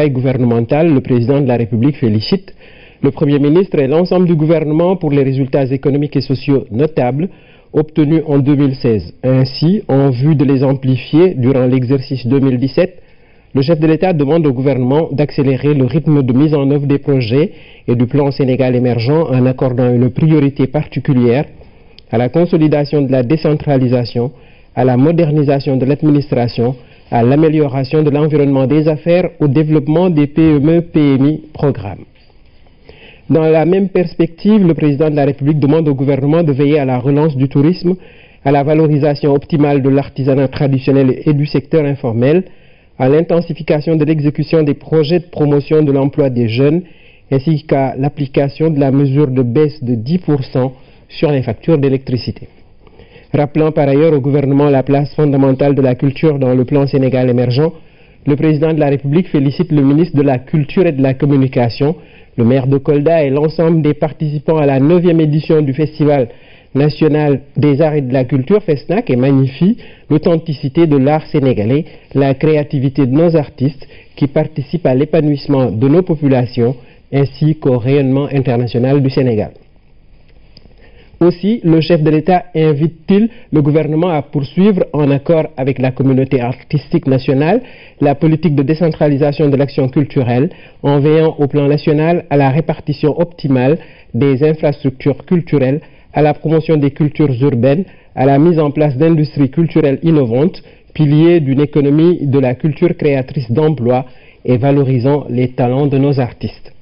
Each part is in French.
gouvernemental, le président de la République félicite le Premier ministre et l'ensemble du gouvernement pour les résultats économiques et sociaux notables obtenus en 2016. Ainsi, en vue de les amplifier durant l'exercice 2017, le chef de l'État demande au gouvernement d'accélérer le rythme de mise en œuvre des projets et du plan Sénégal émergent en accordant une priorité particulière à la consolidation de la décentralisation, à la modernisation de l'administration, à l'amélioration de l'environnement des affaires, au développement des PME-PMI programmes. Dans la même perspective, le président de la République demande au gouvernement de veiller à la relance du tourisme, à la valorisation optimale de l'artisanat traditionnel et du secteur informel, à l'intensification de l'exécution des projets de promotion de l'emploi des jeunes, ainsi qu'à l'application de la mesure de baisse de 10% sur les factures d'électricité. Rappelant par ailleurs au gouvernement la place fondamentale de la culture dans le plan Sénégal émergent, le président de la République félicite le ministre de la Culture et de la Communication, le maire de Kolda et l'ensemble des participants à la 9e édition du Festival national des arts et de la culture, FESNAC, et magnifie l'authenticité de l'art sénégalais, la créativité de nos artistes qui participent à l'épanouissement de nos populations ainsi qu'au rayonnement international du Sénégal. Aussi, le chef de l'État invite-t-il le gouvernement à poursuivre, en accord avec la communauté artistique nationale, la politique de décentralisation de l'action culturelle, en veillant au plan national à la répartition optimale des infrastructures culturelles, à la promotion des cultures urbaines, à la mise en place d'industries culturelles innovantes, piliers d'une économie de la culture créatrice d'emplois et valorisant les talents de nos artistes.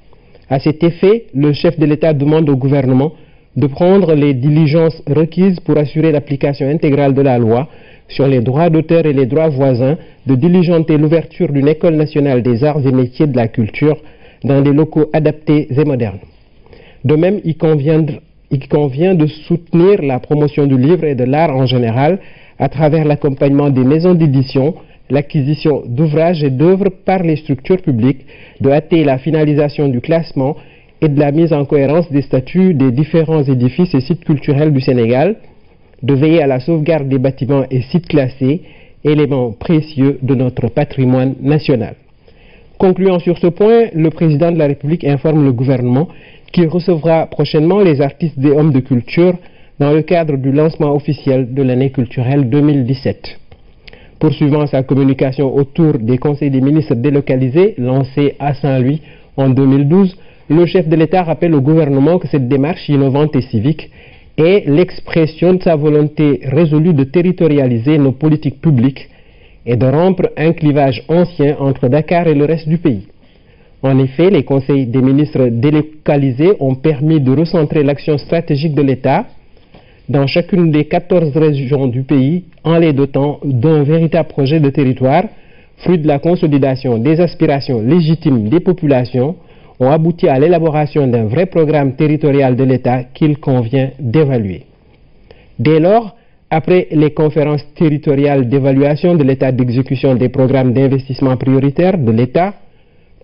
À cet effet, le chef de l'État demande au gouvernement de prendre les diligences requises pour assurer l'application intégrale de la loi sur les droits d'auteur et les droits voisins, de diligenter l'ouverture d'une école nationale des arts et métiers de la culture dans des locaux adaptés et modernes. De même, il convient de soutenir la promotion du livre et de l'art en général à travers l'accompagnement des maisons d'édition, l'acquisition d'ouvrages et d'œuvres par les structures publiques, de hâter la finalisation du classement et de la mise en cohérence des statuts des différents édifices et sites culturels du Sénégal, de veiller à la sauvegarde des bâtiments et sites classés, éléments précieux de notre patrimoine national. Concluant sur ce point, le président de la République informe le gouvernement qu'il recevra prochainement les artistes et hommes de culture dans le cadre du lancement officiel de l'année culturelle 2017. Poursuivant sa communication autour des conseils des ministres délocalisés lancés à Saint-Louis en 2012, le chef de l'État rappelle au gouvernement que cette démarche innovante et civique est l'expression de sa volonté résolue de territorialiser nos politiques publiques et de rompre un clivage ancien entre Dakar et le reste du pays. En effet, les conseils des ministres délocalisés ont permis de recentrer l'action stratégique de l'État dans chacune des 14 régions du pays en les dotant d'un véritable projet de territoire, fruit de la consolidation des aspirations légitimes des populations, ont abouti à l'élaboration d'un vrai programme territorial de l'État qu'il convient d'évaluer. Dès lors, après les conférences territoriales d'évaluation de l'état d'exécution des programmes d'investissement prioritaires de l'État,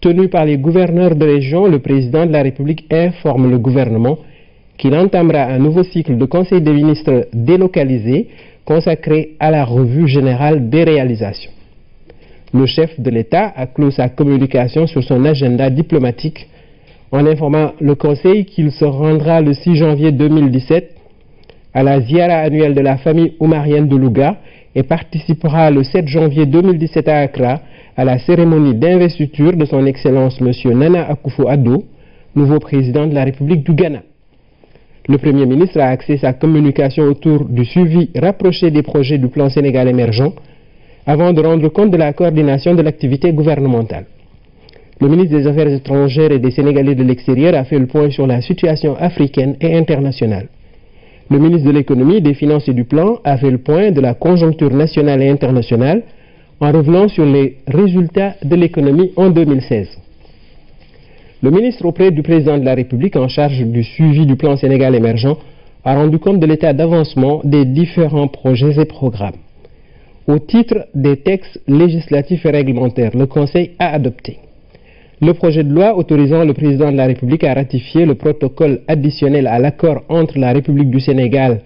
tenues par les gouverneurs de région, le président de la République informe le gouvernement qu'il entamera un nouveau cycle de conseil des ministres délocalisés consacré à la revue générale des réalisations. Le chef de l'État a clos sa communication sur son agenda diplomatique en informant le Conseil qu'il se rendra le 6 janvier 2017 à la ziara annuelle de la famille oumarienne de Louga et participera le 7 janvier 2017 à Accra à la cérémonie d'investiture de son Excellence M. Nana Akufo-Addo, nouveau président de la République du Ghana. Le Premier ministre a axé sa communication autour du suivi rapproché des projets du plan Sénégal émergent avant de rendre compte de la coordination de l'activité gouvernementale. Le ministre des Affaires étrangères et des Sénégalais de l'extérieur a fait le point sur la situation africaine et internationale. Le ministre de l'économie, des finances et du plan a fait le point de la conjoncture nationale et internationale en revenant sur les résultats de l'économie en 2016. Le ministre auprès du président de la République en charge du suivi du plan Sénégal émergent a rendu compte de l'état d'avancement des différents projets et programmes. Au titre des textes législatifs et réglementaires, le Conseil a adopté le projet de loi autorisant le président de la République à ratifier le protocole additionnel à l'accord entre la République du Sénégal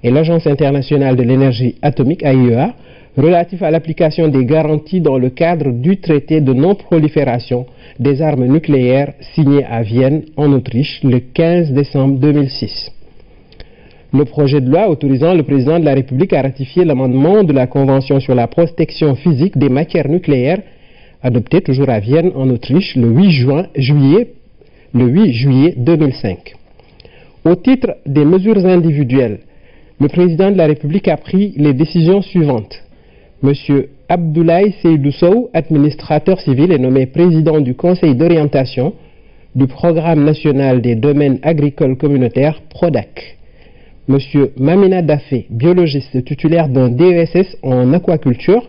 et l'Agence internationale de l'énergie atomique, AIEA, relatif à l'application des garanties dans le cadre du traité de non-prolifération des armes nucléaires signé à Vienne, en Autriche, le 15 décembre 2006. Le projet de loi autorisant le président de la République à ratifier l'amendement de la Convention sur la protection physique des matières nucléaires, adopté toujours à Vienne, en Autriche, le 8 juillet 2005. Au titre des mesures individuelles, le président de la République a pris les décisions suivantes. M. Abdoulaye Seydou Sow, administrateur civil, est nommé président du Conseil d'orientation du Programme national des domaines agricoles communautaires, PRODAC. M. Mamina Dafé, biologiste titulaire d'un DESS en aquaculture,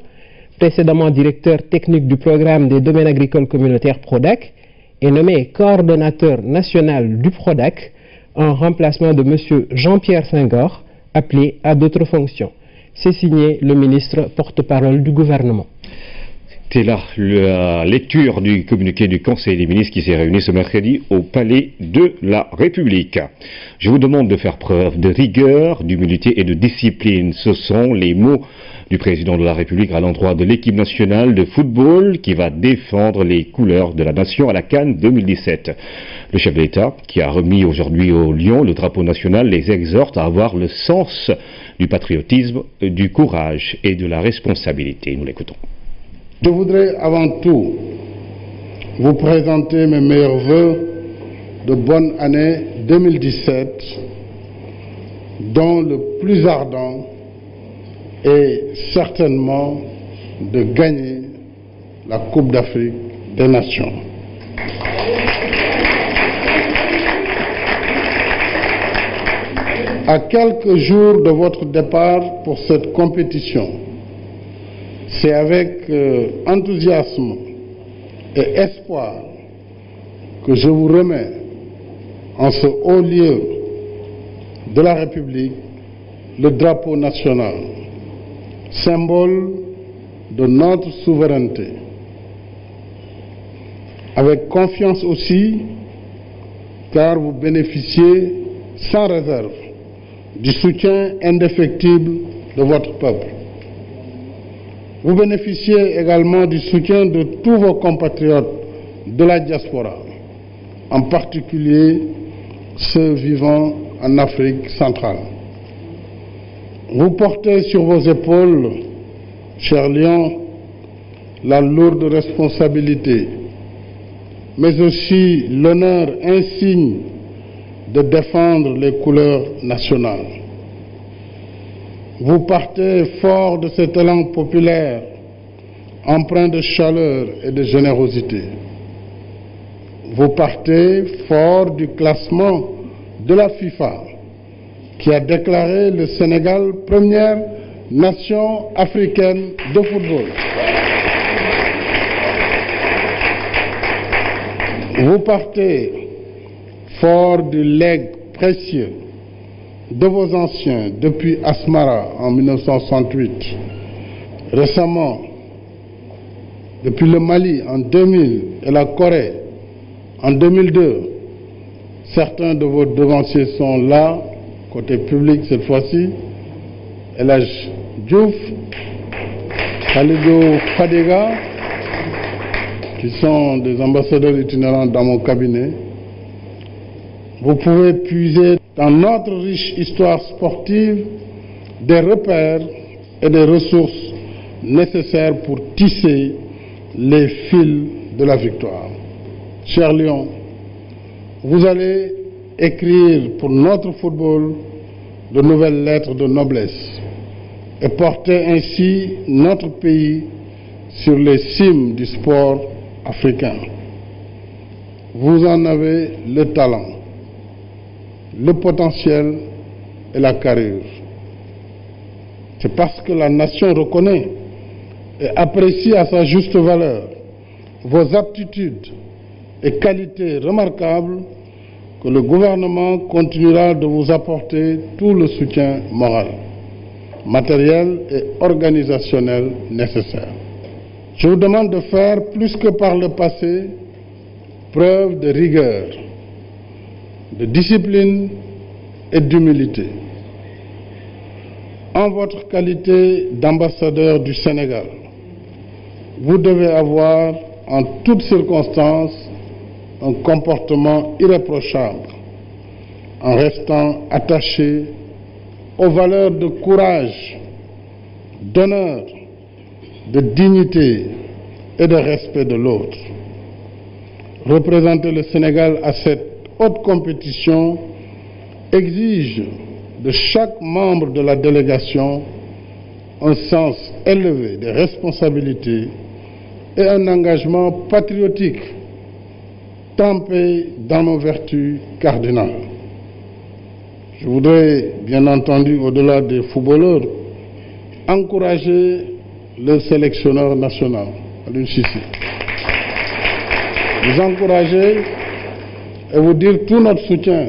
précédemment directeur technique du Programme des domaines agricoles communautaires PRODAC, est nommé coordonnateur national du PRODAC en remplacement de M. Jean-Pierre Senghor, appelé à d'autres fonctions. C'est signé le ministre porte-parole du gouvernement. C'est là la lecture du communiqué du Conseil des ministres qui s'est réuni ce mercredi au Palais de la République. Je vous demande de faire preuve de rigueur, d'humilité et de discipline. Ce sont les mots du président de la République à l'endroit de l'équipe nationale de football qui va défendre les couleurs de la nation à la CAN 2017. Le chef de l'État, qui a remis aujourd'hui au Lion le drapeau national, les exhorte à avoir le sens du patriotisme, du courage et de la responsabilité. Nous l'écoutons. Je voudrais avant tout vous présenter mes meilleurs vœux de bonne année 2017, dont le plus ardent est certainement de gagner la Coupe d'Afrique des Nations. À quelques jours de votre départ pour cette compétition, c'est avec enthousiasme et espoir que je vous remets en ce haut lieu de la République le drapeau national, symbole de notre souveraineté. Avec confiance aussi, car vous bénéficiez sans réserve du soutien indéfectible de votre peuple. Vous bénéficiez également du soutien de tous vos compatriotes de la diaspora, en particulier ceux vivant en Afrique centrale. Vous portez sur vos épaules, cher Lion, la lourde responsabilité, mais aussi l'honneur insigne de défendre les couleurs nationales. Vous partez fort de cet élan populaire, empreint de chaleur et de générosité. Vous partez fort du classement de la FIFA, qui a déclaré le Sénégal première nation africaine de football. Vous partez fort du legs précieux de vos anciens depuis Asmara en 1968, récemment depuis le Mali en 2000 et la Corée en 2002. Certains de vos devanciers sont là, côté public cette fois-ci, El Hadj Diouf, Khalidou Fadiga, qui sont des ambassadeurs itinérants dans mon cabinet. Vous pouvez puiser dans notre riche histoire sportive des repères et des ressources nécessaires pour tisser les fils de la victoire. Cher Lion, vous allez écrire pour notre football de nouvelles lettres de noblesse et porter ainsi notre pays sur les cimes du sport africain. Vous en avez le talent, le potentiel et la carrure. C'est parce que la nation reconnaît et apprécie à sa juste valeur vos aptitudes et qualités remarquables que le gouvernement continuera de vous apporter tout le soutien moral, matériel et organisationnel nécessaire. Je vous demande de faire, plus que par le passé, preuve de rigueur, de discipline et d'humilité. En votre qualité d'ambassadeur du Sénégal, vous devez avoir en toutes circonstances un comportement irréprochable en restant attaché aux valeurs de courage, d'honneur, de dignité et de respect de l'autre. Représenter le Sénégal à cette haute compétition exige de chaque membre de la délégation un sens élevé des responsabilités et un engagement patriotique trempé dans nos vertus cardinales. Je voudrais, bien entendu, au-delà des footballeurs, encourager le sélectionneur national, Aliou Cissé. Vous encourager et vous dire tout notre soutien.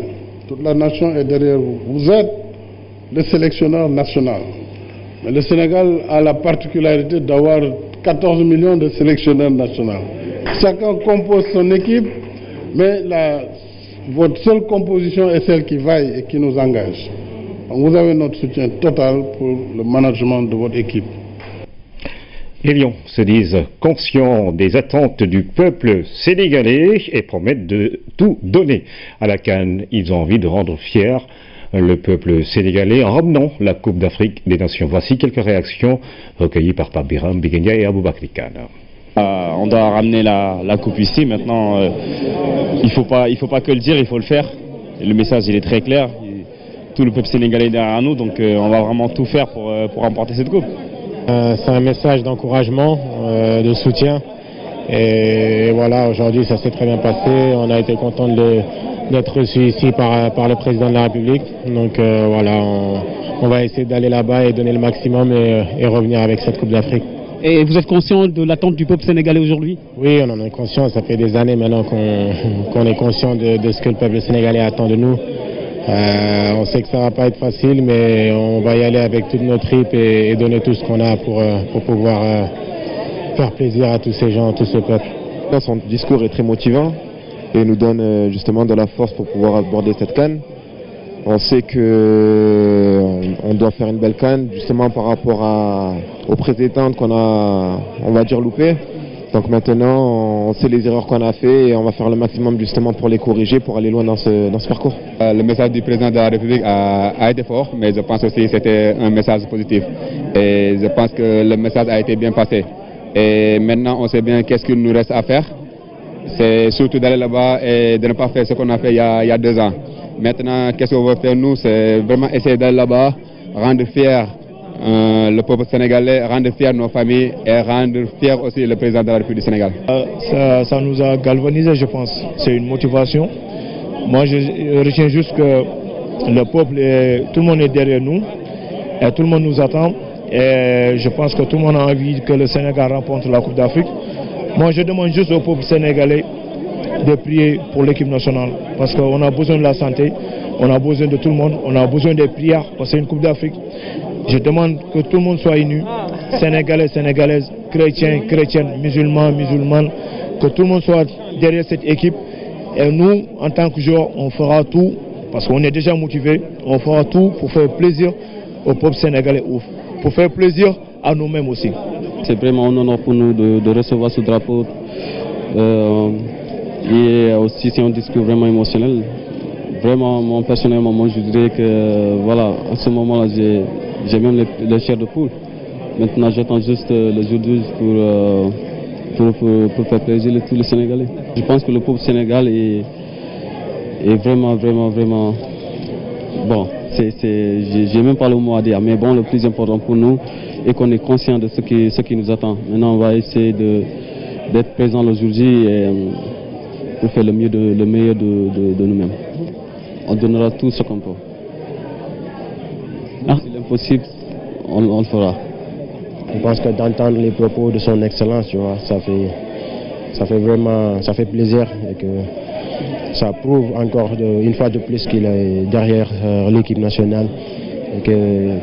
Toute la nation est derrière vous. Vous êtes le sélectionneur national. Mais le Sénégal a la particularité d'avoir 14 millions de sélectionneurs nationaux. Chacun compose son équipe, mais votre seule composition est celle qui vaille et qui nous engage. Donc vous avez notre soutien total pour le management de votre équipe. Les Lions se disent conscients des attentes du peuple sénégalais et promettent de tout donner à la CAN. Ils ont envie de rendre fier le peuple sénégalais en ramenant la Coupe d'Afrique des Nations. Voici quelques réactions recueillies par Pape Biram Biguenya et Aboubakry Kane. On doit ramener la coupe ici. Maintenant, il faut pas que le dire, il faut le faire. Et le message, il est très clair. Tout le peuple sénégalais est derrière nous, donc on va vraiment tout faire pour remporter cette coupe. C'est un message d'encouragement, de soutien. Et voilà, aujourd'hui, ça s'est très bien passé. On a été content d'être reçu ici par le président de la République. Donc voilà, on va essayer d'aller là-bas et donner le maximum et revenir avec cette Coupe d'Afrique. Et vous êtes conscient de l'attente du peuple sénégalais aujourd'hui? Oui, on en est conscient. Ça fait des années maintenant qu'on est conscient de ce que le peuple sénégalais attend de nous. On sait que ça ne va pas être facile, mais on va y aller avec toute notre tripes et donner tout ce qu'on a pour pouvoir faire plaisir à tous ces gens, tout ce peuple. Son discours est très motivant et nous donne justement de la force pour pouvoir aborder cette CAN. On sait qu'on doit faire une belle CAN justement par rapport aux précédentes qu'on a, on va dire, loupées. Donc maintenant, on sait les erreurs qu'on a fait et on va faire le maximum justement pour les corriger, pour aller loin dans ce parcours. Le message du président de la République a été fort, mais je pense aussi que c'était un message positif. Et je pense que le message a été bien passé. Et maintenant, on sait bien qu'est-ce qu'il nous reste à faire. C'est surtout d'aller là-bas et de ne pas faire ce qu'on a fait il y a 2 ans. Maintenant, qu'est-ce qu'on veut faire nous? C'est vraiment essayer d'aller là-bas, rendre fier le peuple sénégalais, rendre fier nos familles et rendre fier aussi le président de la République du Sénégal. Ça nous a galvanisé, je pense. C'est une motivation. Moi, je retiens juste que le peuple, tout le monde est derrière nous et tout le monde nous attend. Et je pense que tout le monde a envie que le Sénégal remporte la Coupe d'Afrique. Moi, je demande juste au peuple sénégalais de prier pour l'équipe nationale. Parce qu'on a besoin de la santé, on a besoin de tout le monde, on a besoin des prières, parce que c'est une Coupe d'Afrique. Je demande que tout le monde soit uni, Sénégalais, Sénégalaises, chrétiens, chrétiennes, musulmans, musulmanes, que tout le monde soit derrière cette équipe. Et nous, en tant que joueurs, on fera tout, parce qu'on est déjà motivés, on fera tout pour faire plaisir au peuple sénégalais, pour faire plaisir à nous-mêmes aussi. C'est vraiment un honneur pour nous de recevoir ce drapeau. Et aussi c'est un discours vraiment émotionnel. Vraiment, moi personnellement, je dirais que voilà, à ce moment-là, j'ai même le chair de poule. Maintenant, j'attends juste le jour 12 pour faire plaisir à tous les Sénégalais. Je pense que le peuple sénégalais est vraiment bon. J'ai même pas le mot à dire, mais bon, le plus important pour nous est qu'on est conscient de ce qui nous attend. Maintenant, on va essayer d'être présent aujourd'hui pour faire le meilleur de nous-mêmes. On donnera tout ce qu'on peut. Si l'impossible, on le fera. Je pense que d'entendre les propos de son excellence, tu vois, ça fait plaisir et que ça prouve encore une fois de plus qu'il est derrière l'équipe nationale et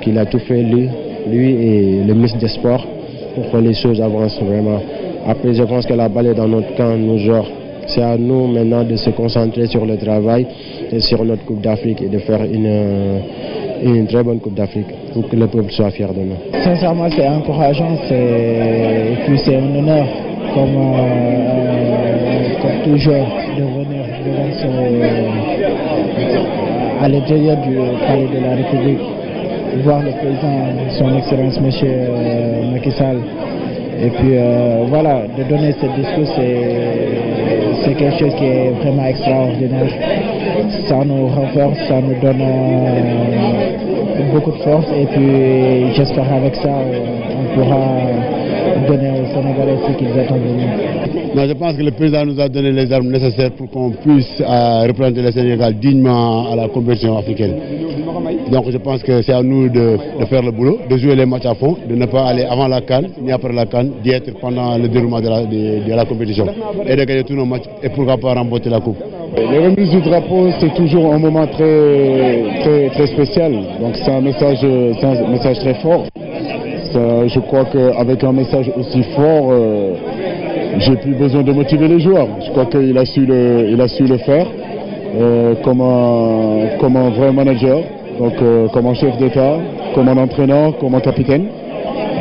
qu'il a tout fait lui et le ministre des Sports pour que les choses avancent vraiment. Après, je pense que la balle est dans notre camp, nous joueurs. C'est à nous maintenant de se concentrer sur le travail et sur notre Coupe d'Afrique et de faire une très bonne Coupe d'Afrique. pour que le peuple soit fier de nous. Sincèrement, c'est encourageant et puis c'est un honneur comme toujours de venir à l'intérieur du palais de la République, voir le président, son excellence monsieur Macky Sall. Et puis voilà, de donner ce discours, c'est quelque chose qui est vraiment extraordinaire. Ça nous renforce, ça nous donne beaucoup de force et puis j'espère avec ça on pourra donner aux Sénégalais ce qu'ils attendent de nous. Non, je pense que le président nous a donné les armes nécessaires pour qu'on puisse représenter le Sénégal dignement à la compétition africaine. Donc je pense que c'est à nous de faire le boulot, de jouer les matchs à fond, de ne pas aller avant la CAN ni après la CAN, d'y être pendant le déroulement de la compétition et de gagner tous nos matchs et pourquoi pas remporter la coupe. Les remises du drapeau, c'est toujours un moment très spécial, donc c'est un message très fort. Je crois qu'avec un message aussi fort, j'ai plus besoin de motiver les joueurs. Je crois qu'il a su le faire comme un vrai manager, donc comme un chef d'État, comme un entraîneur, comme un capitaine.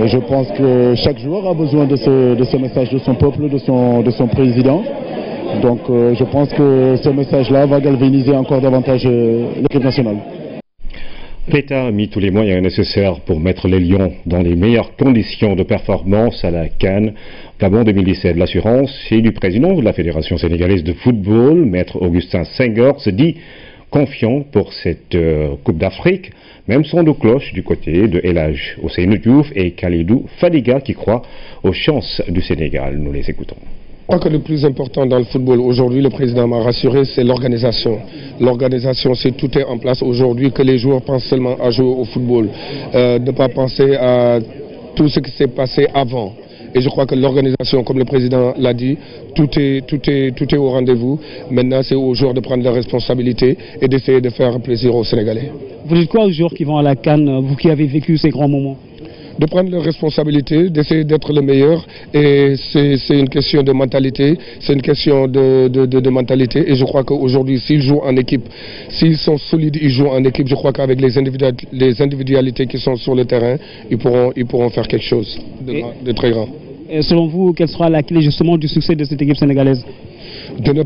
Et je pense que chaque joueur a besoin de ce message de son peuple, de son président. Donc je pense que ce message-là va galvaniser encore davantage l'équipe nationale. L'État a mis tous les moyens nécessaires pour mettre les Lions dans les meilleures conditions de performance à la CAN Gabon 2017. L'assurance est du président de la Fédération sénégalaise de football, maître Augustin Senghor, se dit confiant pour cette Coupe d'Afrique. Même son de cloche du côté de El Hadj Ousseynou Diouf et Khalidou Fadiga qui croient aux chances du Sénégal. Nous les écoutons. Je crois que le plus important dans le football aujourd'hui, le président m'a rassuré, c'est l'organisation. L'organisation, c'est tout est en place aujourd'hui, que les joueurs pensent seulement à jouer au football, ne pas penser à tout ce qui s'est passé avant. Et je crois que l'organisation, comme le président l'a dit, tout est au rendez-vous. Maintenant, c'est aux joueurs de prendre leurs responsabilités et d'essayer de faire plaisir aux Sénégalais. Vous dites quoi aux joueurs qui vont à la CAN, vous qui avez vécu ces grands moments? De prendre leurs responsabilités, d'essayer d'être le meilleur. Et c'est une question de mentalité, c'est une question de mentalité. Et je crois qu'aujourd'hui, s'ils jouent en équipe, s'ils sont solides, ils jouent en équipe, je crois qu'avec les individualités qui sont sur le terrain, ils pourront faire quelque chose de très grand. Et selon vous, quelle sera la clé justement du succès de cette équipe sénégalaise? De ne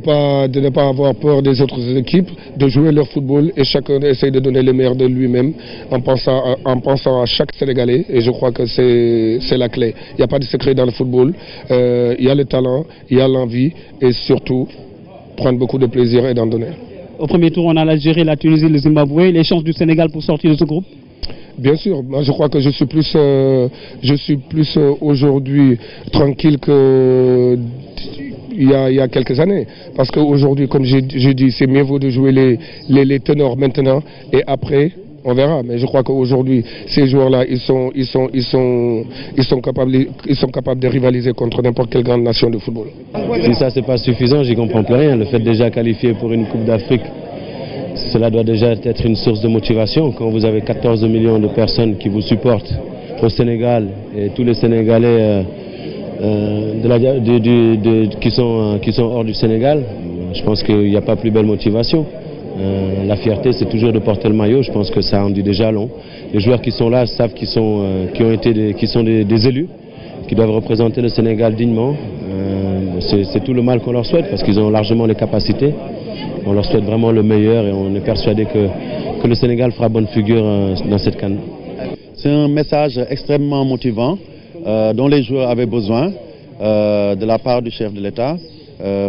pas avoir peur des autres équipes, de jouer leur football et chacun essaye de donner le meilleur de lui-même en pensant à chaque Sénégalais. Et je crois que c'est la clé. Il n'y a pas de secret dans le football. Il y a le talent, il y a l'envie et surtout prendre beaucoup de plaisir et d'en donner. Au premier tour, on a l'Algérie, la Tunisie, le Zimbabwe. Les chances du Sénégal pour sortir de ce groupe? Bien sûr, moi je crois que je suis plus aujourd'hui tranquille que il y a quelques années. Parce qu'aujourd'hui, comme j'ai dit, c'est mieux vaut de jouer les ténors maintenant et après on verra. Mais je crois qu'aujourd'hui, ces joueurs-là, ils sont capables de rivaliser contre n'importe quelle grande nation de football. Si ça c'est pas suffisant, j'y comprends plus rien. Le fait de déjà qualifier pour une Coupe d'Afrique, cela doit déjà être une source de motivation. Quand vous avez 14 millions de personnes qui vous supportent au Sénégal et tous les Sénégalais qui sont hors du Sénégal, je pense qu'il n'y a pas plus belle motivation. La fierté, c'est toujours de porter le maillot. Je pense que ça en dit déjà long. Les joueurs qui sont là savent qu'ils sont des élus, qui doivent représenter le Sénégal dignement. C'est tout le mal qu'on leur souhaite parce qu'ils ont largement les capacités. On leur souhaite vraiment le meilleur et on est persuadé que le Sénégal fera bonne figure dans cette CAN. C'est un message extrêmement motivant dont les joueurs avaient besoin de la part du chef de l'État.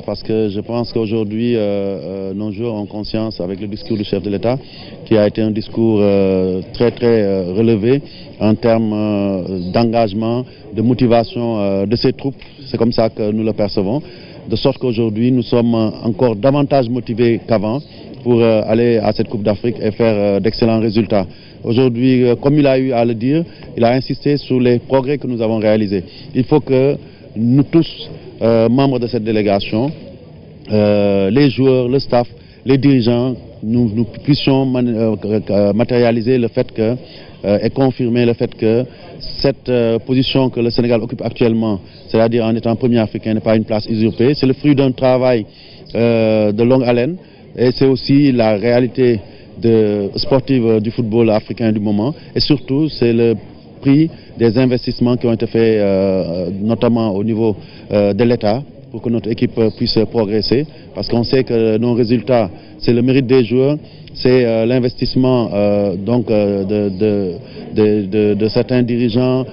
Parce que je pense qu'aujourd'hui, nos joueurs ont conscience, avec le discours du chef de l'État, qui a été un discours très relevé en termes d'engagement, de motivation de ces troupes. C'est comme ça que nous le percevons. De sorte qu'aujourd'hui, nous sommes encore davantage motivés qu'avant pour aller à cette Coupe d'Afrique et faire d'excellents résultats. Aujourd'hui, comme il a eu à le dire, il a insisté sur les progrès que nous avons réalisés. Il faut que nous tous, membres de cette délégation, les joueurs, le staff, les dirigeants, nous puissions matérialiser le fait que, et confirmer le fait que cette position que le Sénégal occupe actuellement, c'est-à-dire en étant premier africain, n'est pas une place usurpée. C'est le fruit d'un travail de longue haleine et c'est aussi la réalité sportive du football africain du moment. Et surtout, c'est le prix des investissements qui ont été faits, notamment au niveau de l'État, pour que notre équipe puisse progresser. Parce qu'on sait que nos résultats, c'est le mérite des joueurs, c'est l'investissement de certains dirigeants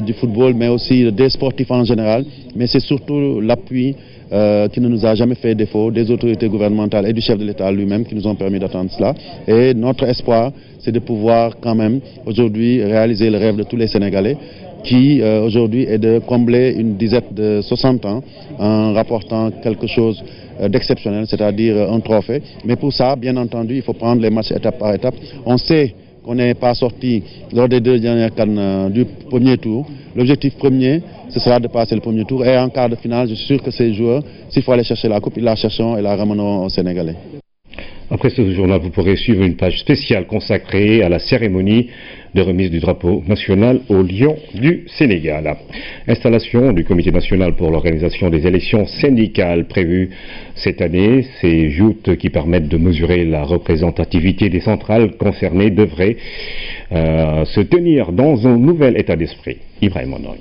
du football, mais aussi des sportifs en général. Mais c'est surtout l'appui qui ne nous a jamais fait défaut, des autorités gouvernementales et du chef de l'État lui-même qui nous ont permis d'atteindre cela. Et notre espoir, c'est de pouvoir quand même aujourd'hui réaliser le rêve de tous les Sénégalais, qui aujourd'hui est de combler une disette de 60 ans en rapportant quelque chose d'exceptionnel, c'est-à-dire un trophée. Mais pour ça, bien entendu, il faut prendre les matchs étape par étape. On sait qu'on n'est pas sorti lors des 2 dernières CAN du premier tour. L'objectif premier, ce sera de passer le premier tour. Et en quart de finale, je suis sûr que ces joueurs, s'il faut aller chercher la coupe, ils la chercheront et la ramèneront aux Sénégalais. Après ce journal, vous pourrez suivre une page spéciale consacrée à la cérémonie de remise du drapeau national au Lion du Sénégal. Installation du Comité national pour l'organisation des élections syndicales prévues cette année. Ces joutes qui permettent de mesurer la représentativité des centrales concernées devraient se tenir dans un nouvel état d'esprit. Ibrahim Monoy.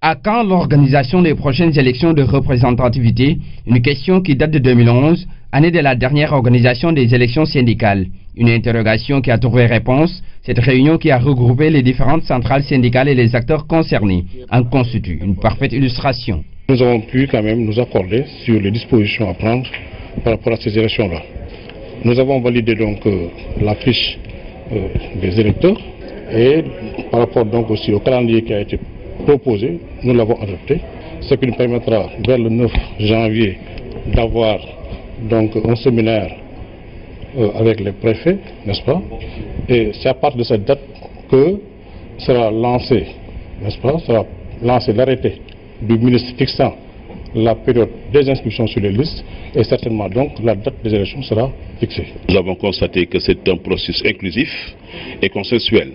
À quand l'organisation des prochaines élections de représentativité? Une question qui date de 2011, année de la dernière organisation des élections syndicales. Une interrogation qui a trouvé réponse. Cette réunion qui a regroupé les différentes centrales syndicales et les acteurs concernés en constitue une parfaite illustration. Nous avons pu quand même nous accorder sur les dispositions à prendre par rapport à ces élections-là. Nous avons validé donc la fiche des électeurs et par rapport donc aussi au calendrier qui a été proposé, nous l'avons adopté, ce qui nous permettra vers le 9 janvier d'avoir donc un séminaire avec les préfets, n'est-ce pas? Et c'est à partir de cette date que sera lancé, n'est-ce pas? Sera lancé l'arrêté du ministre fixant la période des inscriptions sur les listes et certainement donc la date des élections sera fixée. Nous avons constaté que c'est un processus inclusif et consensuel.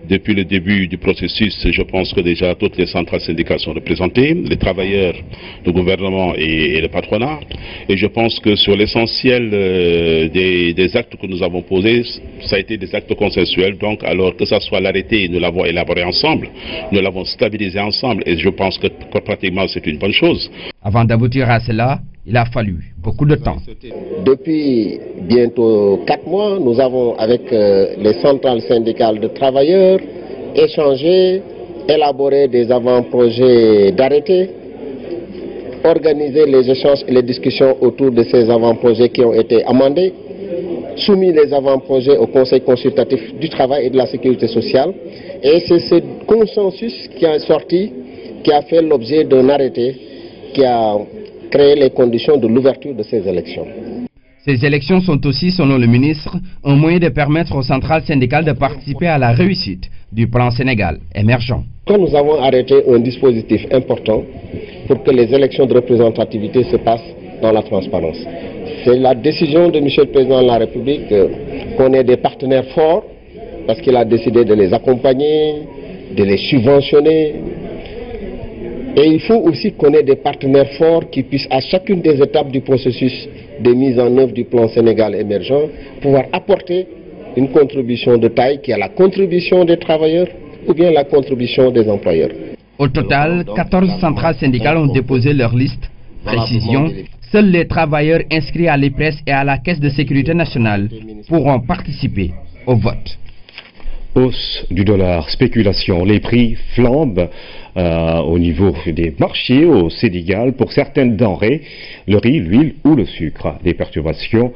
Depuis le début du processus, je pense que déjà toutes les centrales syndicales sont représentées, les travailleurs, le gouvernement et le patronat. Et je pense que sur l'essentiel des actes que nous avons posés, ça a été des actes consensuels. Donc, alors que ce soit l'arrêté, nous l'avons élaboré ensemble, nous l'avons stabilisé ensemble. Et je pense que pratiquement c'est une bonne chose. Avant d'aboutir à cela, il a fallu beaucoup de temps. Depuis bientôt 4 mois, nous avons avec les centrales syndicales de travailleurs échangé, élaboré des avant-projets d'arrêté, organisé les échanges et les discussions autour de ces avant-projets qui ont été amendés, soumis les avant-projets au Conseil consultatif du travail et de la sécurité sociale. Et c'est ce consensus qui est sorti, qui a fait l'objet d'un arrêté qui a créé les conditions de l'ouverture de ces élections. Ces élections sont aussi, selon le ministre, un moyen de permettre aux centrales syndicales de participer à la réussite du plan Sénégal émergent. Quand nous avons arrêté un dispositif important pour que les élections de représentativité se passent dans la transparence. C'est la décision de M. le Président de la République qu'on ait des partenaires forts, parce qu'il a décidé de les accompagner, de les subventionner. Et il faut aussi qu'on ait des partenaires forts qui puissent à chacune des étapes du processus de mise en œuvre du plan Sénégal émergent pouvoir apporter une contribution de taille qui est la contribution des travailleurs ou bien la contribution des employeurs. Au total, 14 centrales syndicales ont déposé leur liste. Précision, seuls les travailleurs inscrits à l'IPRES et à la Caisse de sécurité nationale pourront participer au vote. Hausse du dollar, spéculation, les prix flambent au niveau des marchés au Sénégal pour certaines denrées, le riz, l'huile ou le sucre. Des perturbations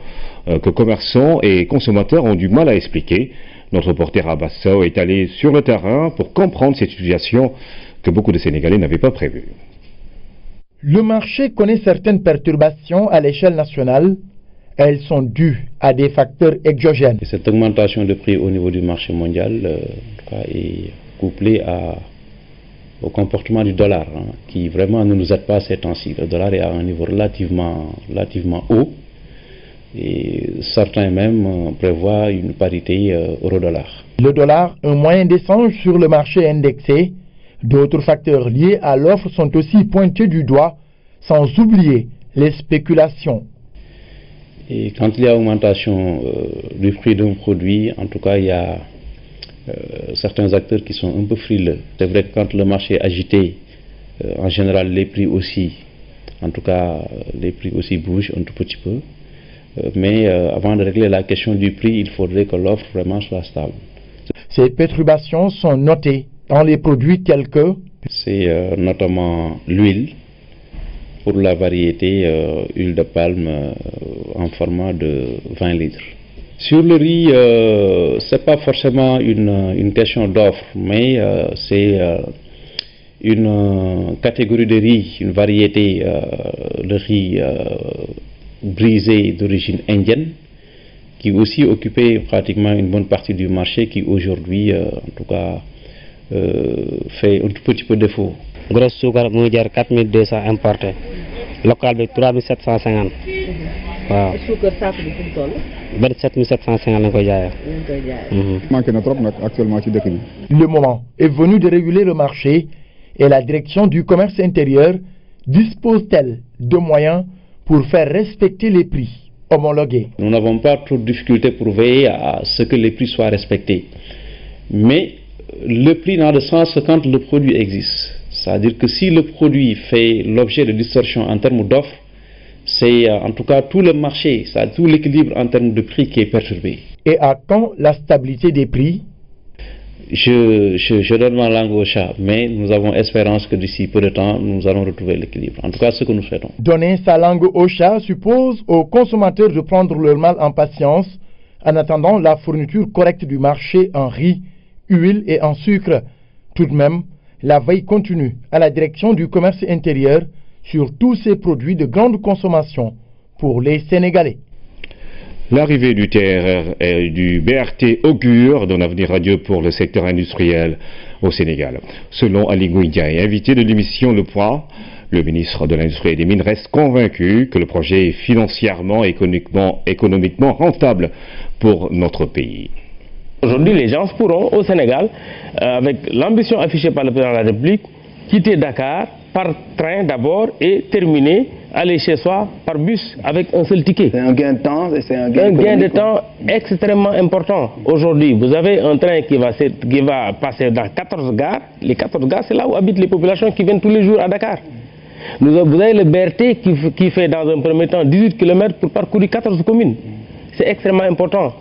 que commerçants et consommateurs ont du mal à expliquer. Notre reporter Abassao est allé sur le terrain pour comprendre cette situation que beaucoup de Sénégalais n'avaient pas prévue. Le marché connaît certaines perturbations à l'échelle nationale. Elles sont dues à des facteurs exogènes. Cette augmentation de prix au niveau du marché mondial est couplée au comportement du dollar, qui vraiment ne nous aide pas ces temps-ci. Le dollar est à un niveau relativement haut et certains même prévoient une parité euro-dollar. Le dollar, un moyen d'échange sur le marché indexé. D'autres facteurs liés à l'offre sont aussi pointés du doigt, sans oublier les spéculations. Et quand il y a augmentation du prix d'un produit, en tout cas, il y a certains acteurs qui sont un peu frileux. C'est vrai que quand le marché est agité, en général, les prix aussi, en tout cas, les prix aussi bougent un tout petit peu. Mais avant de régler la question du prix, il faudrait que l'offre vraiment soit stable. Ces perturbations sont notées dans les produits tels que... C'est notamment l'huile, pour la variété huile de palme en format de 20 litres. Sur le riz, ce n'est pas forcément une question d'offre, mais c'est une catégorie de riz, une variété, le riz brisé d'origine indienne, qui aussi occupait pratiquement une bonne partie du marché, qui aujourd'hui, en tout cas, fait un tout petit peu défaut. Gros sucre, 4200 importé. Local, 3750. Waaw. Sucre saako bi fu mu toll. 27750 lañ koy jaayee. manqué na trop nag actuellement ci dëkk bi. Le moment est venu de réguler le marché et la direction du commerce intérieur dispose-t-elle de moyens pour faire respecter les prix homologués? Nous n'avons pas trop de difficultés pour veiller à ce que les prix soient respectés. Mais le prix n'a de sens que quand le produit existe. C'est-à-dire que si le produit fait l'objet de distorsion en termes d'offres, c'est en tout cas tout le marché, tout l'équilibre en termes de prix qui est perturbé. Et à quand la stabilité des prix? Je donne ma langue au chat, mais nous avons espérance que d'ici peu de temps, nous allons retrouver l'équilibre. En tout cas, ce que nous souhaitons. Donner sa langue au chat suppose aux consommateurs de prendre leur mal en patience en attendant la fourniture correcte du marché en riz, huile et en sucre. Tout de même, la veille continue à la direction du commerce intérieur sur tous ces produits de grande consommation pour les Sénégalais. L'arrivée du TER et du BRT augure d'un avenir radieux pour le secteur industriel au Sénégal. Selon Ali Ngouille, invité de l'émission Le Point, le ministre de l'Industrie et des Mines reste convaincu que le projet est financièrement et économiquement rentable pour notre pays. Aujourd'hui, les gens pourront au Sénégal, avec l'ambition affichée par le président de la République, quitter Dakar par train d'abord et terminer, aller chez soi par bus avec un seul ticket. C'est un gain de temps et c'est un gain de temps extrêmement important. Aujourd'hui, vous avez un train qui va passer dans 14 gares. Les 14 gares, c'est là où habitent les populations qui viennent tous les jours à Dakar. Vous avez le BRT qui fait dans un premier temps 18 km pour parcourir 14 communes. C'est extrêmement important.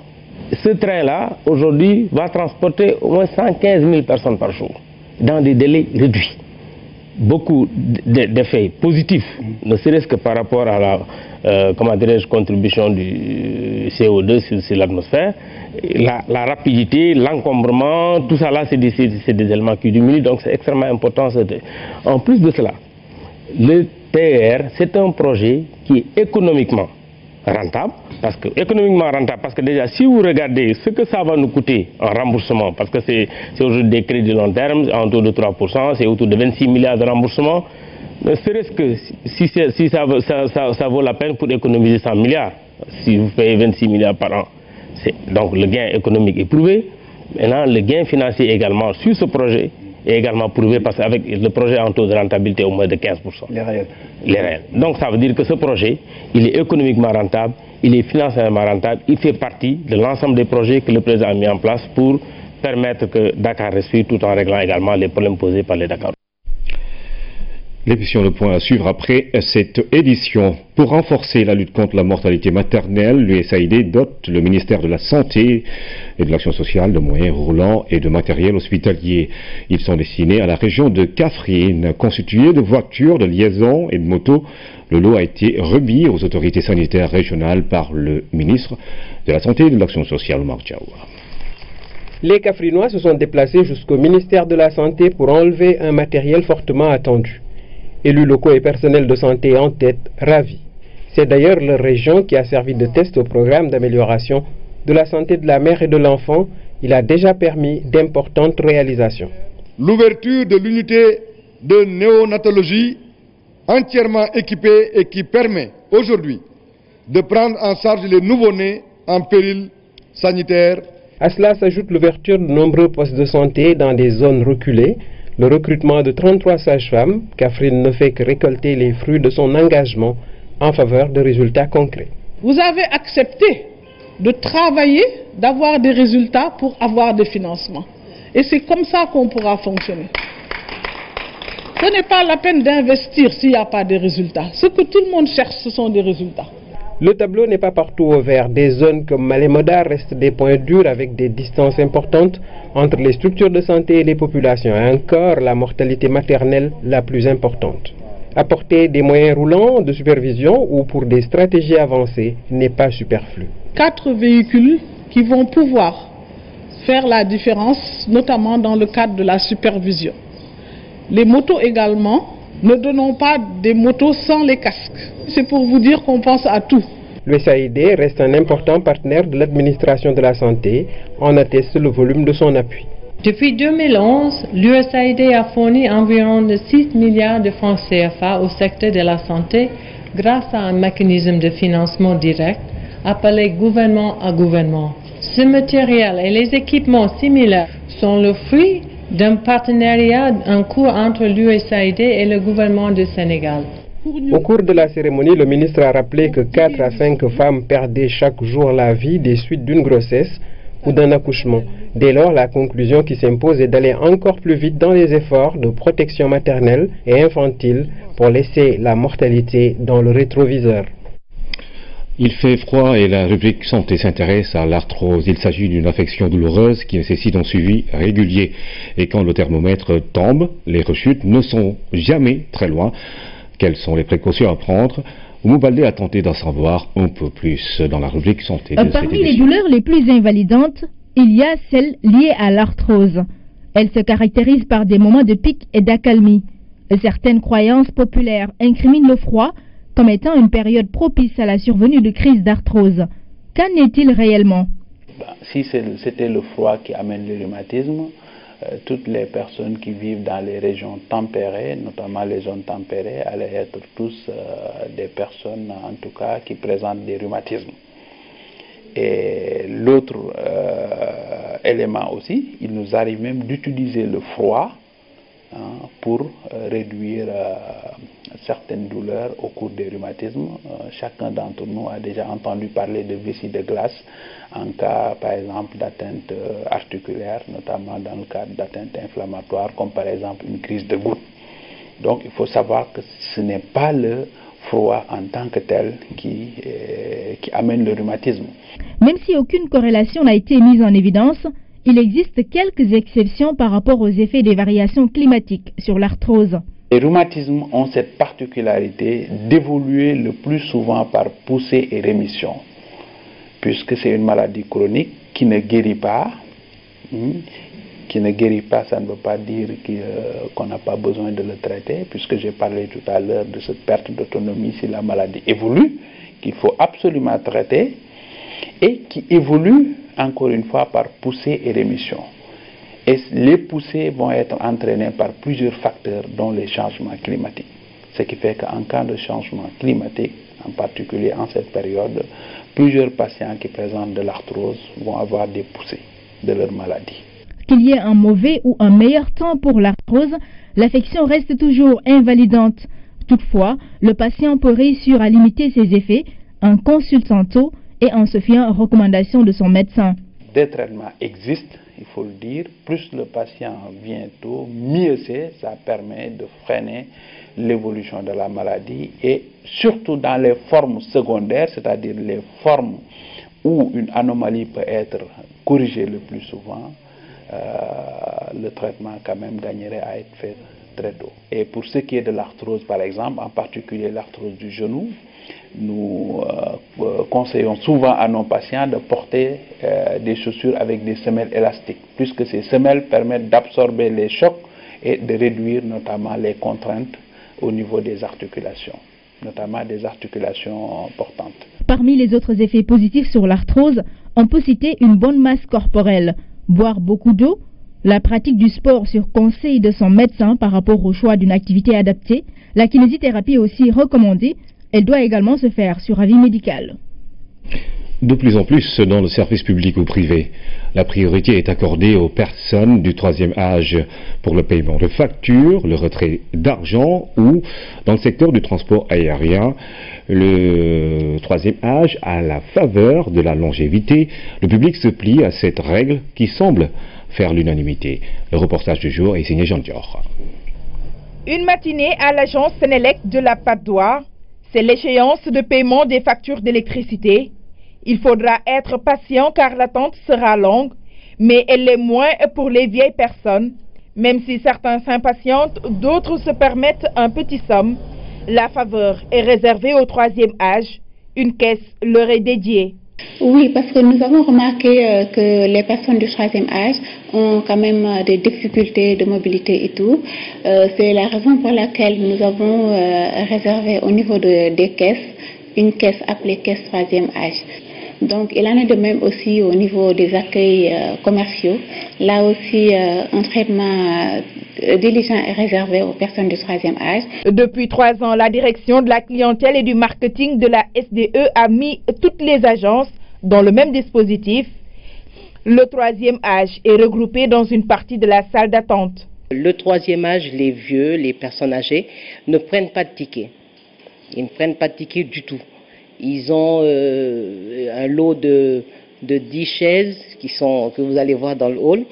Ce train-là, aujourd'hui, va transporter au moins 115 000 personnes par jour, dans des délais réduits. Beaucoup d'effets positifs, ne serait-ce que par rapport à la contribution du CO2 sur l'atmosphère, la rapidité, l'encombrement, tout ça là, c'est des éléments qui diminuent, donc c'est extrêmement important. En plus de cela, le TER, c'est un projet qui est économiquement rentable, parce que déjà si vous regardez ce que ça va nous coûter en remboursement, parce que c'est aujourd'hui des crédits de long terme, en taux de 3%, c'est autour de 26 milliards de remboursement, ne serait-ce que si ça vaut la peine pour économiser 100 milliards, si vous payez 26 milliards par an, donc le gain économique est prouvé. Maintenant le gain financier également sur ce projet est également prouvé, parce qu'avec le projet en taux de rentabilité au moins de 15%. Les réels. Donc ça veut dire que ce projet, il est économiquement rentable, il est financièrement rentable, il fait partie de l'ensemble des projets que le président a mis en place pour permettre que Dakar respire tout en réglant également les problèmes posés par les Dakar. L'émission Le Point à suivre après cette édition. Pour renforcer la lutte contre la mortalité maternelle, l'USAID dote le ministère de la Santé et de l'Action sociale de moyens roulants et de matériel hospitalier. Ils sont destinés à la région de Kaffrine, constitués de voitures, de liaison et de motos. Le lot a été remis aux autorités sanitaires régionales par le ministre de la Santé et de l'Action sociale, Omar Diaw. Les Kaffrinois se sont déplacés jusqu'au ministère de la Santé pour enlever un matériel fortement attendu. Élus locaux et personnels de santé en tête, ravis. C'est d'ailleurs leur région qui a servi de test au programme d'amélioration de la santé de la mère et de l'enfant. Il a déjà permis d'importantes réalisations. L'ouverture de l'unité de néonatologie entièrement équipée et qui permet aujourd'hui de prendre en charge les nouveau-nés en péril sanitaire. À cela s'ajoute l'ouverture de nombreux postes de santé dans des zones reculées. Le recrutement de 33 sages-femmes, Kaffrine ne fait que récolter les fruits de son engagement en faveur de résultats concrets. Vous avez accepté de travailler, d'avoir des résultats pour avoir des financements. Et c'est comme ça qu'on pourra fonctionner. Ce n'est pas la peine d'investir s'il n'y a pas de résultats. Ce que tout le monde cherche, ce sont des résultats. Le tableau n'est pas partout au vert. Des zones comme Malé-Modar restent des points durs avec des distances importantes entre les structures de santé et les populations. Et encore, la mortalité maternelle la plus importante. Apporter des moyens roulants de supervision ou pour des stratégies avancées n'est pas superflu. 4 véhicules qui vont pouvoir faire la différence, notamment dans le cadre de la supervision. Les motos également. Ne donnons pas des motos sans les casques. C'est pour vous dire qu'on pense à tout. L'USAID reste un important partenaire de l'administration de la santé, en atteste le volume de son appui. Depuis 2011, l'USAID a fourni environ 6 milliards de francs CFA au secteur de la santé grâce à un mécanisme de financement direct appelé gouvernement à gouvernement. Ce matériel et les équipements similaires sont le fruit d'un partenariat en cours entre l'USAID et le gouvernement du Sénégal. Au cours de la cérémonie, le ministre a rappelé que 4 à 5 femmes perdaient chaque jour la vie des suites d'une grossesse ou d'un accouchement. Dès lors, la conclusion qui s'impose est d'aller encore plus vite dans les efforts de protection maternelle et infantile pour laisser la mortalité dans le rétroviseur. Il fait froid et la rubrique santé s'intéresse à l'arthrose. Il s'agit d'une affection douloureuse qui nécessite un suivi régulier. Et quand le thermomètre tombe, les rechutes ne sont jamais très loin. Quelles sont les précautions à prendre? Oumou Baldé a tenté d'en savoir un peu plus dans la rubrique santé de cette Parmi édition. les douleurs les plus invalidantes, il y a celles liées à l'arthrose. Elle se caractérise par des moments de pic et d'accalmie. Certaines croyances populaires incriminent le froid comme étant une période propice à la survenue de crises d'arthrose. Qu'en est-il réellement? Si c'était le froid qui amène le rhumatisme, toutes les personnes qui vivent dans les régions tempérées, notamment les zones tempérées, allaient être tous des personnes, en tout cas, qui présentent des rhumatismes. Et l'autre élément aussi, il nous arrive même d'utiliser le froid pour réduire certaines douleurs au cours des rhumatismes. Chacun d'entre nous a déjà entendu parler de vessie de glace en cas, par exemple, d'atteinte articulaire, notamment dans le cadre d'atteinte inflammatoire, comme par exemple une crise de goutte. Donc il faut savoir que ce n'est pas le froid en tant que tel qui amène le rhumatisme. Même si aucune corrélation n'a été mise en évidence, il existe quelques exceptions par rapport aux effets des variations climatiques sur l'arthrose. Les rhumatismes ont cette particularité d'évoluer le plus souvent par poussée et rémission, puisque c'est une maladie chronique qui ne guérit pas. Qui ne guérit pas, ça ne veut pas dire qu'on n'a pas besoin de le traiter, puisque j'ai parlé tout à l'heure de cette perte d'autonomie si la maladie évolue, qu'il faut absolument traiter, et qui évolue encore une fois par poussée et rémission. Et les poussées vont être entraînées par plusieurs facteurs, dont les changements climatiques. Ce qui fait qu'en cas de changement climatique, en particulier en cette période, plusieurs patients qui présentent de l'arthrose vont avoir des poussées de leur maladie. Qu'il y ait un mauvais ou un meilleur temps pour l'arthrose, l'affection reste toujours invalidante. Toutefois, le patient peut réussir à limiter ses effets en consultant tôt et en se fiant aux recommandations de son médecin. Des traitements existent, il faut le dire. Plus le patient vient tôt, mieux c'est. Ça permet de freiner l'évolution de la maladie et surtout dans les formes secondaires, c'est-à-dire les formes où une anomalie peut être corrigée le plus souvent, le traitement quand même gagnerait à être fait très tôt. Et pour ce qui est de l'arthrose par exemple, en particulier l'arthrose du genou, nous conseillons souvent à nos patients de porter des chaussures avec des semelles élastiques, puisque ces semelles permettent d'absorber les chocs et de réduire notamment les contraintes au niveau des articulations, notamment des articulations portantes. Parmi les autres effets positifs sur l'arthrose, on peut citer une bonne masse corporelle, boire beaucoup d'eau, la pratique du sport sur conseil de son médecin par rapport au choix d'une activité adaptée, la kinésithérapie est aussi recommandée. Elle doit également se faire sur avis médical. De plus en plus dans le service public ou privé, la priorité est accordée aux personnes du troisième âge pour le paiement de factures, le retrait d'argent ou dans le secteur du transport aérien, le troisième âge à la faveur de la longévité. Le public se plie à cette règle qui semble faire l'unanimité. Le reportage du jour est signé Jean Dior. Une matinée à l'agence Sénélec de la Patte d'Oie, c'est l'échéance de paiement des factures d'électricité. Il faudra être patient car l'attente sera longue, mais elle l'est moins pour les vieilles personnes. Même si certains s'impatientent, d'autres se permettent un petit somme. La faveur est réservée au troisième âge. Une caisse leur est dédiée. Oui, parce que nous avons remarqué que les personnes du troisième âge ont quand même des difficultés de mobilité et tout. C'est la raison pour laquelle nous avons réservé au niveau des caisses, une caisse appelée caisse troisième âge. Donc il en est de même aussi au niveau des accueils commerciaux. Là aussi, un traitement diligent est réservé aux personnes du troisième âge. Depuis 3 ans, la direction de la clientèle et du marketing de la SDE a mis toutes les agences dans le même dispositif. Le troisième âge est regroupé dans une partie de la salle d'attente. Le troisième âge, les vieux, les personnes âgées, ne prennent pas de ticket. Ils ne prennent pas de ticket du tout. Ils ont un lot de 10 chaises que vous allez voir dans le hall,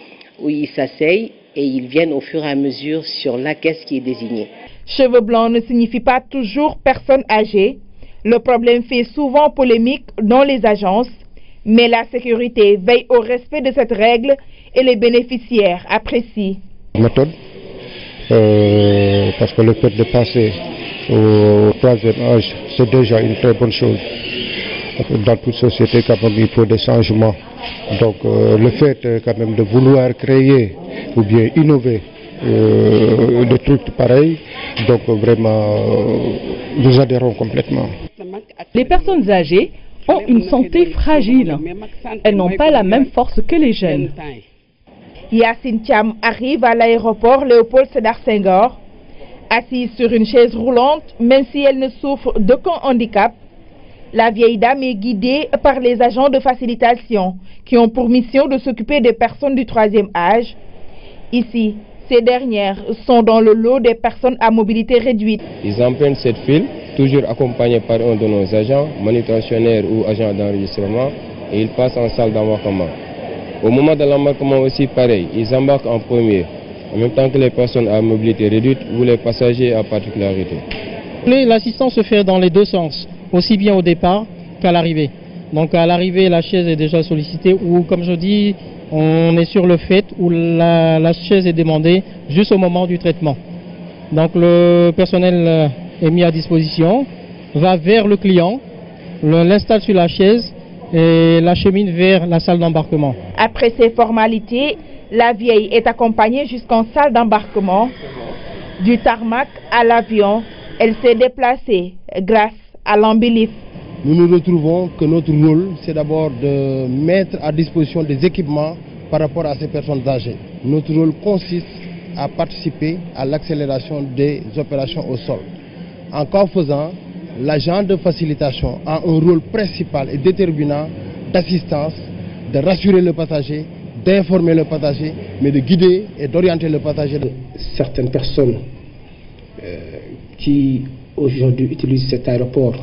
où ils s'asseyent et ils viennent au fur et à mesure sur la caisse qui est désignée. Cheveux blancs ne signifie pas toujours personne âgée. Le problème fait souvent polémique dans les agences, mais la sécurité veille au respect de cette règle et les bénéficiaires apprécient. Méthode, parce que le fait de passer au troisième âge, c'est déjà une très bonne chose. Dans toute société, quand même, il faut des changements. Donc, le fait quand même de vouloir créer ou bien innover des trucs pareils, donc vraiment, nous adhérons complètement. Les personnes âgées ont une santé fragile. Elles n'ont pas la même force que les jeunes. Yacine Thiam arrive à l'aéroport Léopold Sédar Senghor. Assise sur une chaise roulante, même si elle ne souffre d'aucun handicap, la vieille dame est guidée par les agents de facilitation qui ont pour mission de s'occuper des personnes du troisième âge. Ici, ces dernières sont dans le lot des personnes à mobilité réduite. Ils empruntent cette file, toujours accompagnés par un de nos agents, manutentionnaires ou agents d'enregistrement, et ils passent en salle d'embarquement. Au moment de l'embarquement aussi, pareil, ils embarquent en premier, en même temps que les personnes à mobilité réduite ou les passagers à particularité. L'assistance se fait dans les deux sens, aussi bien au départ qu'à l'arrivée. Donc à l'arrivée, la chaise est déjà sollicitée ou, comme je dis, on est sur le fait où la chaise est demandée juste au moment du traitement. Donc le personnel est mis à disposition, va vers le client, l'installe sur la chaise et l'achemine vers la salle d'embarquement. Après ces formalités, la vieille est accompagnée jusqu'en salle d'embarquement. Du tarmac à l'avion, elle s'est déplacée grâce à l'ambulance. Nous nous retrouvons que notre rôle, c'est d'abord de mettre à disposition des équipements par rapport à ces personnes âgées. Notre rôle consiste à participer à l'accélération des opérations au sol. En qu'en faisant, l'agent de facilitation a un rôle principal et déterminant d'assistance, de rassurer le passager, d'informer le passager, mais de guider et d'orienter le passager. Certaines personnes qui aujourd'hui utilisent cet aéroport,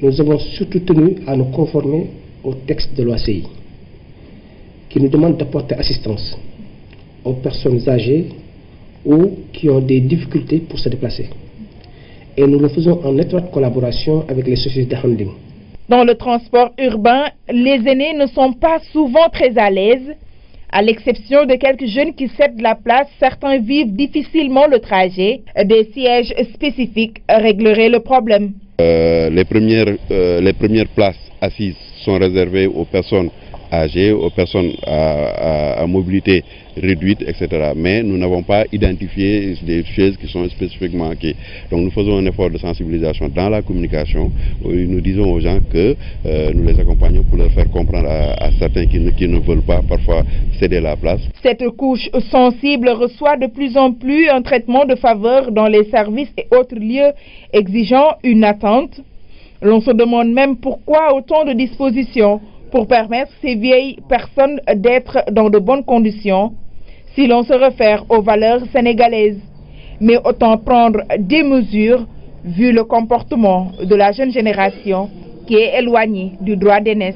nous avons surtout tenu à nous conformer au texte de l'OACI, qui nous demande d'apporter assistance aux personnes âgées ou qui ont des difficultés pour se déplacer. Et nous le faisons en étroite collaboration avec les sociétés de handling. Dans le transport urbain, les aînés ne sont pas souvent très à l'aise. À l'exception de quelques jeunes qui cèdent la place, certains vivent difficilement le trajet. Des sièges spécifiques régleraient le problème. Les premières places assises sont réservées aux personnes âgées, aux personnes à mobilité réduite, etc. Mais nous n'avons pas identifié des chaises qui sont spécifiquement acquises. Donc nous faisons un effort de sensibilisation dans la communication. Nous disons aux gens que nous les accompagnons pour leur faire comprendre à certains qui ne veulent pas parfois céder la place. Cette couche sensible reçoit de plus en plus un traitement de faveur dans les services et autres lieux exigeant une attente. L'on se demande même pourquoi autant de dispositions pour permettre ces vieilles personnes d'être dans de bonnes conditions si l'on se réfère aux valeurs sénégalaises. Mais autant prendre des mesures vu le comportement de la jeune génération qui est éloignée du droit d'aînesse.